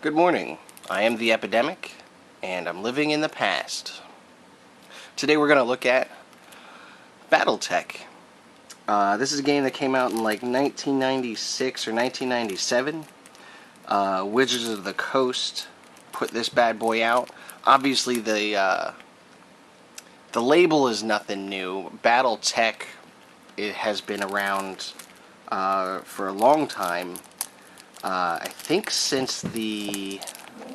Good morning. I am the Epidemic, and I'm living in the past. Today we're going to look at Battletech. This is a game that came out in like 1996 or 1997. Wizards of the Coast put this bad boy out. Obviously the label is nothing new. Battletech, it has been around for a long time. I think since the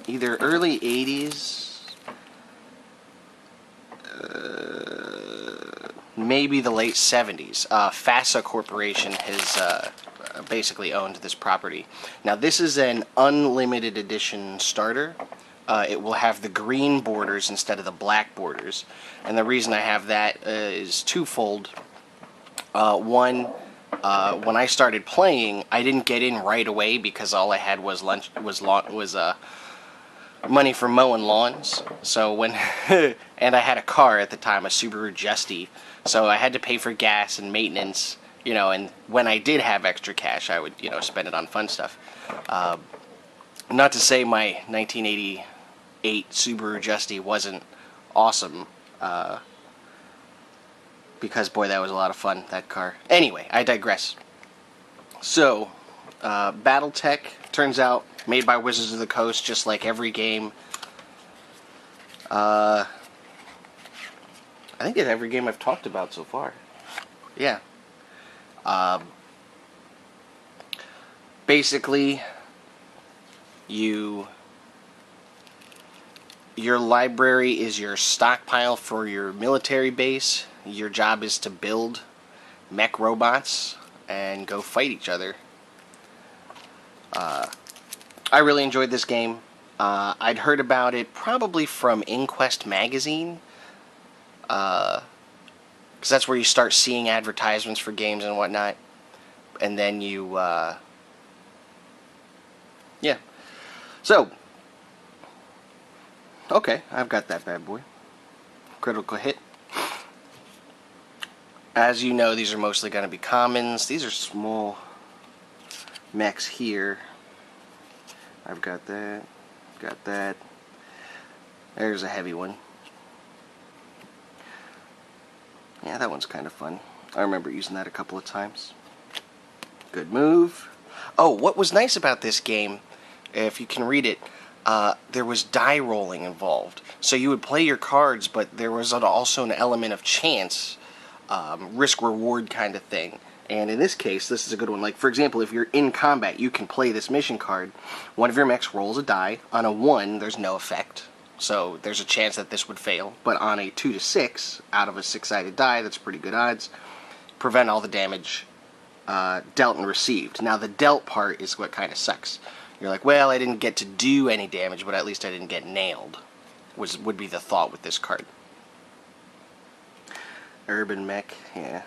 either early 80s, maybe the late 70s. FASA Corporation has basically owned this property. Now this is an unlimited edition starter. It will have the green borders instead of the black borders. And the reason I have that is twofold. One, when I started playing, I didn't get in right away because all I had was money for mowing lawns. So when and I had a car at the time, a Subaru Justy, so I had to pay for gas and maintenance, and when I did have extra cash, I would, spend it on fun stuff. Not to say my 1988 Subaru Justy wasn't awesome, because boy, that was a lot of fun, that car. Anyway, I digress. So, Battletech, turns out, made by Wizards of the Coast, just like every game. I think it's every game I've talked about so far. Yeah. Basically, your library is your stockpile for your military base. Your job is to build mech robots and go fight each other. I really enjoyed this game. I'd heard about it probably from Inquest magazine, because that's where you start seeing advertisements for games and whatnot. And then you, yeah. So, okay, I've got that bad boy. Critical hit. As you know, these are mostly going to be commons. These are small mechs here. I've got that. Got that. There's a heavy one. Yeah, that one's kind of fun. I remember using that a couple of times. Good move. Oh, what was nice about this game, if you can read it, there was die rolling involved. So you would play your cards, but there was also an element of chance. Risk-reward kind of thing. And in this case, this is a good one. Like, for example, if you're in combat, you can play this mission card. One of your mechs rolls a die. On a 1, there's no effect. So there's a chance that this would fail. But on a 2 to 6, out of a 6-sided die, that's pretty good odds. Prevent all the damage dealt and received. Now, the dealt part is what kind of sucks. You're like, well, I didn't get to do any damage, but at least I didn't get nailed, would be the thought with this card. Urban mech, yeah,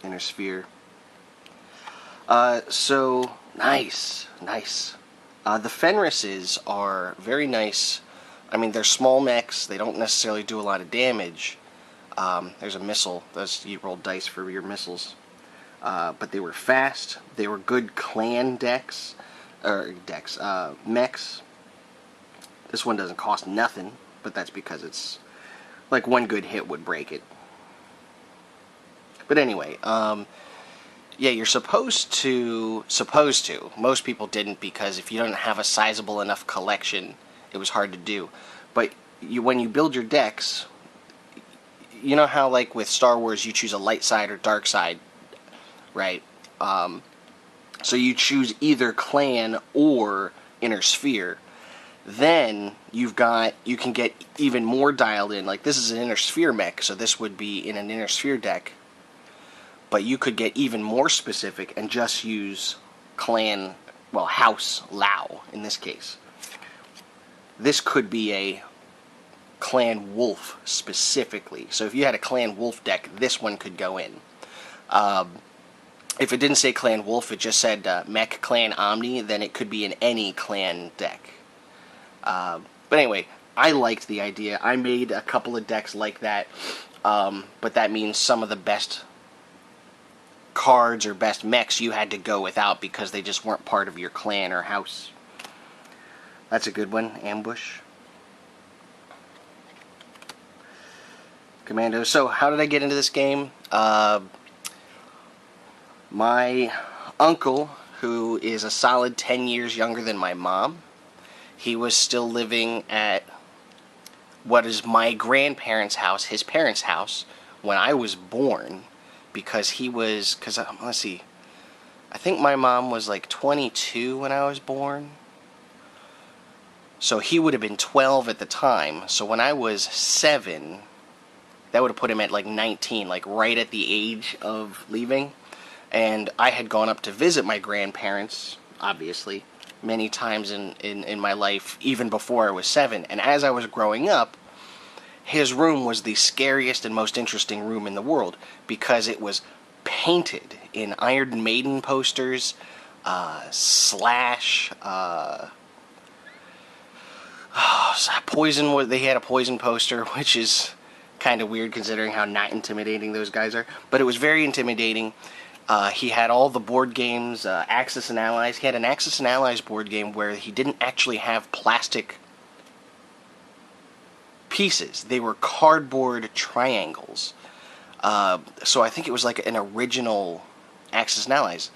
inner sphere. So nice. The Fenrises are very nice. I mean, they're small mechs. They don't necessarily do a lot of damage. There's a missile. You roll dice for your missiles. But they were fast. They were good clan mechs. This one doesn't cost nothing, but that's because it's like one good hit would break it. But anyway, yeah, you're supposed to, most people didn't, because if you don't have a sizable enough collection, it was hard to do. But when you build your decks, you know how, like, with Star Wars, you choose a light side or dark side, right? So you choose either clan or inner sphere. Then you can get even more dialed in. Like, this is an inner sphere mech, so this would be in an inner sphere deck. But you could get even more specific and just use clan, well, house Lao in this case. This could be a clan wolf specifically. So if you had a clan wolf deck, this one could go in. If it didn't say clan wolf, it just said mech clan omni, then it could be in any clan deck. But anyway, I liked the idea. I made a couple of decks like that, but that means some of the best cards or best mechs you had to go without because they just weren't part of your clan or house. That's a good one. Ambush. Commando. So, how did I get into this game? My uncle, who is a solid 10 years younger than my mom, he was still living at what is my grandparents' house, his parents' house, when I was born, because let's see, I think my mom was like 22 when I was born. So he would have been 12 at the time. So when I was 7, that would have put him at like 19, like right at the age of leaving. And I had gone up to visit my grandparents, obviously, many times in my life, even before I was 7. And as I was growing up, his room was the scariest and most interesting room in the world, because it was painted in Iron Maiden posters, Slash, Poison. They had a Poison poster, which is kind of weird considering how not intimidating those guys are. But it was very intimidating. He had all the board games, Axis and Allies. He had an Axis and Allies board game where he didn't actually have plastic pieces. They were cardboard triangles. So I think it was like an original Axis and Allies.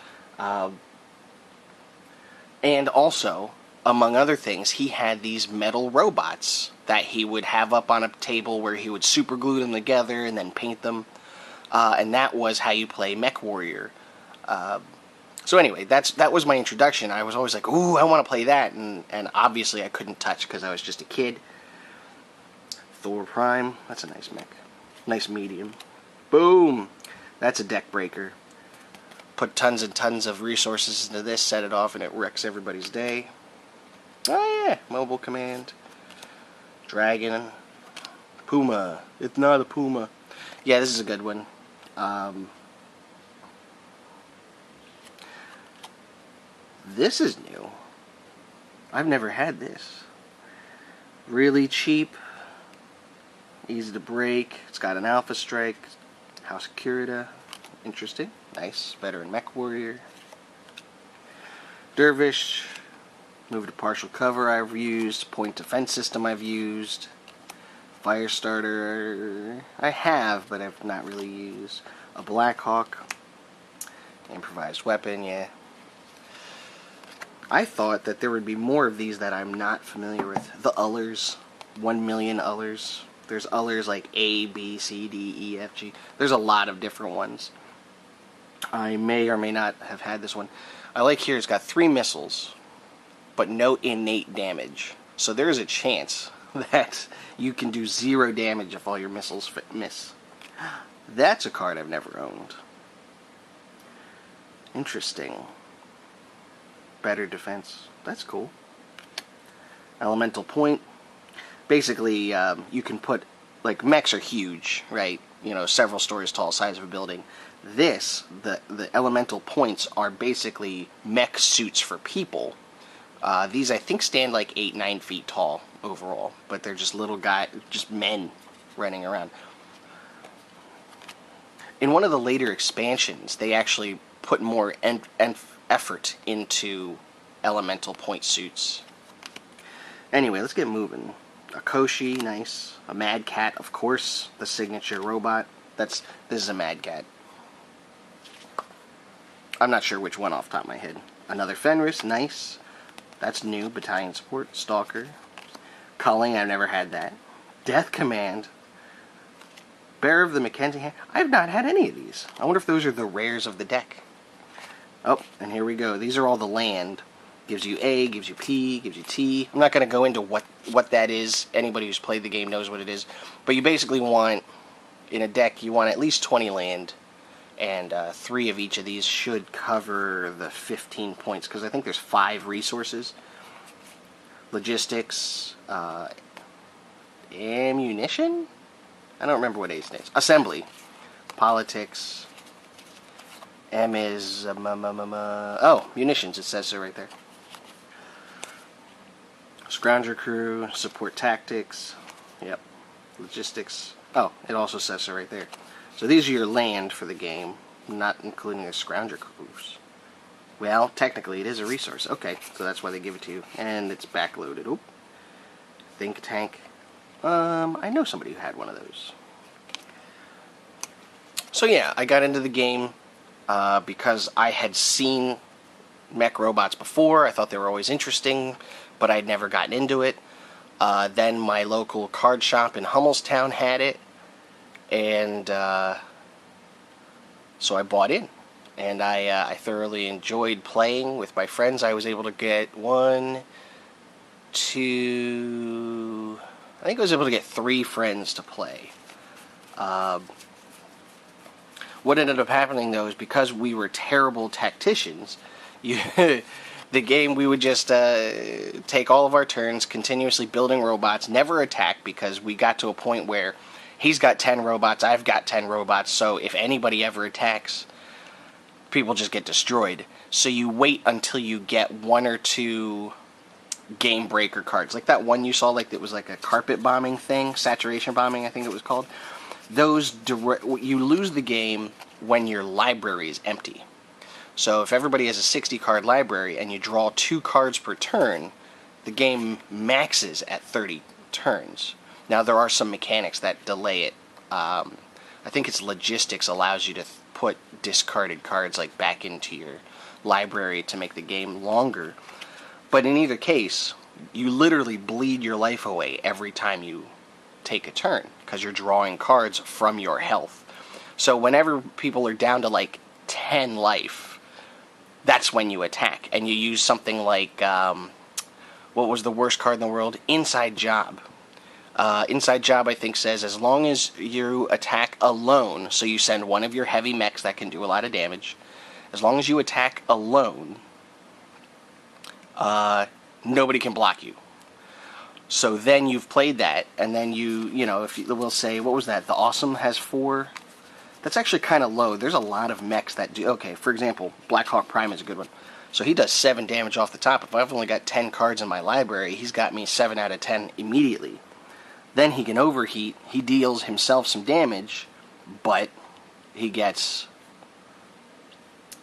And also, among other things, he had these metal robots that he would have up on a table where he would super glue them together and then paint them. And that was how you play Mech Warrior. So anyway, that was my introduction. I was always like, ooh, I want to play that. And obviously I couldn't touch because I was just a kid. Thor Prime. That's a nice mech. Nice medium. Boom! That's a deck breaker. Put tons and tons of resources into this, set it off, and it wrecks everybody's day. Oh yeah! Mobile command. Dragon. Puma. It's not a Puma. Yeah, this is a good one. This is new. I've never had this. Really cheap. Easy to break. It's got an Alpha Strike. House Curita. Interesting. Nice. Better than Mech Warrior. Dervish. Move to partial cover I've used. Point defense system I've used. Firestarter I have, but I've not really used. A Blackhawk. Improvised weapon, yeah. I thought that there would be more of these that I'm not familiar with. The Ullers. 1 million Ullers. There's Ullers like A, B, C, D, E, F, G. There's a lot of different ones. I may or may not have had this one. I like here it's got 3 missiles, but no innate damage. So there's a chance that you can do 0 damage if all your missiles miss. That's a card I've never owned. Interesting. Better defense. That's cool. Elemental Point. Basically, you can put, like, mechs are huge, right? You know, several stories tall, size of a building. This, the elemental points are basically mech suits for people. These, I think, stand like 8-9 feet tall overall, but they're just little guys, just men running around. In one of the later expansions, they actually put more effort into elemental point suits. Anyway, let's get moving. A Koshi, nice. A Mad Cat, of course, the signature robot. This is a Mad Cat. I'm not sure which one off the top of my head. Another Fenris, nice. That's new. Battalion Support. Stalker. Culling, I've never had that. Death Command. Bearer of the Mackenzie Hand. I've not had any of these. I wonder if those are the rares of the deck. Oh, and here we go. These are all the land. Gives you A, gives you P, gives you T. I'm not going to go into what that is. Anybody who's played the game knows what it is. But you basically want, in a deck, you want at least 20 land. And 3 of each of these should cover the 15 points, because I think there's 5 resources. Logistics, ammunition? I don't remember what A stands. Assembly. Politics. M is... oh, munitions, it says so right there. Scrounger Crew, Support Tactics. Yep. Logistics. Oh, it also says so right there. So these are your land for the game, not including the Scrounger Crews. Well, technically it is a resource. Okay, so that's why they give it to you. And it's backloaded. Oop. Think tank. I know somebody who had one of those. So yeah, I got into the game because I had seen mech robots before. I thought they were always interesting, but I'd never gotten into it. Then my local card shop in Hummelstown had it, and so I bought in. And I thoroughly enjoyed playing with my friends. I was able to get I think I was able to get 3 friends to play. What ended up happening, though, is because we were terrible tacticians, the game, we would just take all of our turns continuously building robots, never attack, because we got to a point where he's got 10 robots, I've got 10 robots, so if anybody ever attacks, people just get destroyed. So you wait until you get 1 or 2 game breaker cards. Like that one you saw, like that was like a carpet bombing thing, saturation bombing, I think it was called. Those you lose the game when your library is empty. So if everybody has a 60 card library and you draw 2 cards per turn, the game maxes at 30 turns. Now there are some mechanics that delay it. I think it's logistics allows you to put discarded cards like back into your library to make the game longer. But in either case, you literally bleed your life away every time you take a turn, because you're drawing cards from your health. So whenever people are down to like 10 life, that's when you attack, and you use something like what was the worst card in the world? Inside Job. Inside Job, I think, says as long as you attack alone, so you send one of your heavy mechs that can do a lot of damage, as long as you attack alone, nobody can block you. So then you've played that, and then you know, if we'll say, what was that? The Awesome has 4. That's actually kind of low. There's a lot of mechs that do. Okay, for example, Black Hawk Prime is a good one. So he does 7 damage off the top. If I've only got 10 cards in my library, he's got me 7 out of 10 immediately. Then he can overheat. He deals himself some damage, but he gets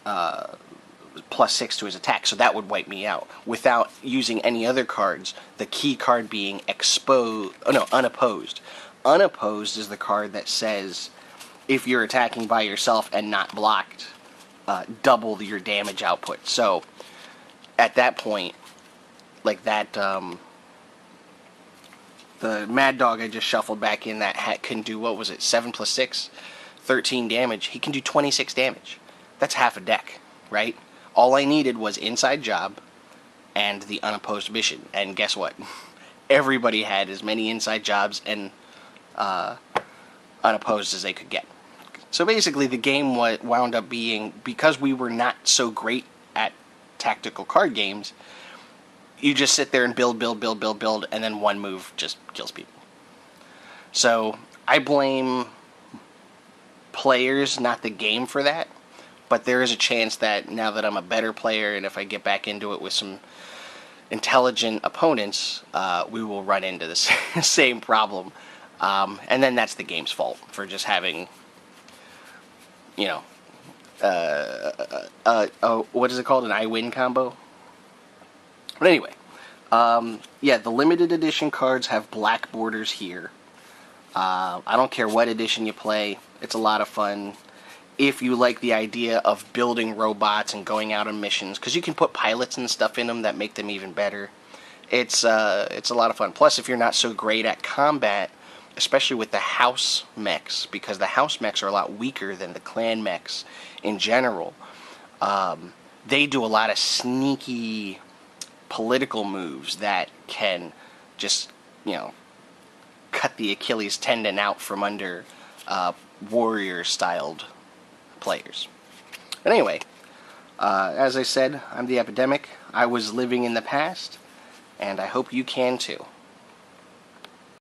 +6 to his attack, so that would wipe me out without using any other cards. The key card being unopposed. Unopposed is the card that says if you're attacking by yourself and not blocked, double your damage output. So at that point, like that, the Mad Dog I just shuffled back in, that hat can do, what was it, 7 + 6, 13 damage. He can do 26 damage. That's half a deck, right? All I needed was Inside Job and the unopposed mission. And guess what? Everybody had as many Inside Jobs and unopposed as they could get. So basically the game wound up being, because we were not so great at tactical card games, you just sit there and build, and then one move just kills people. So I blame players, not the game, for that. But there is a chance that now that I'm a better player, and if I get back into it with some intelligent opponents, we will run into the same problem. And then that's the game's fault for just having, you know, what is it called? An I win combo? But anyway, yeah, the limited edition cards have black borders here. I don't care what edition you play. It's a lot of fun. If you like the idea of building robots and going out on missions, because you can put pilots and stuff in them that make them even better. It's a lot of fun. Plus, if you're not so great at combat, especially with the house mechs, because the house mechs are a lot weaker than the clan mechs in general, they do a lot of sneaky political moves that can just, you know, cut the Achilles tendon out from under warrior-styled players. But anyway, as I said, I'm the Epidemic. I was living in the past, and I hope you can too.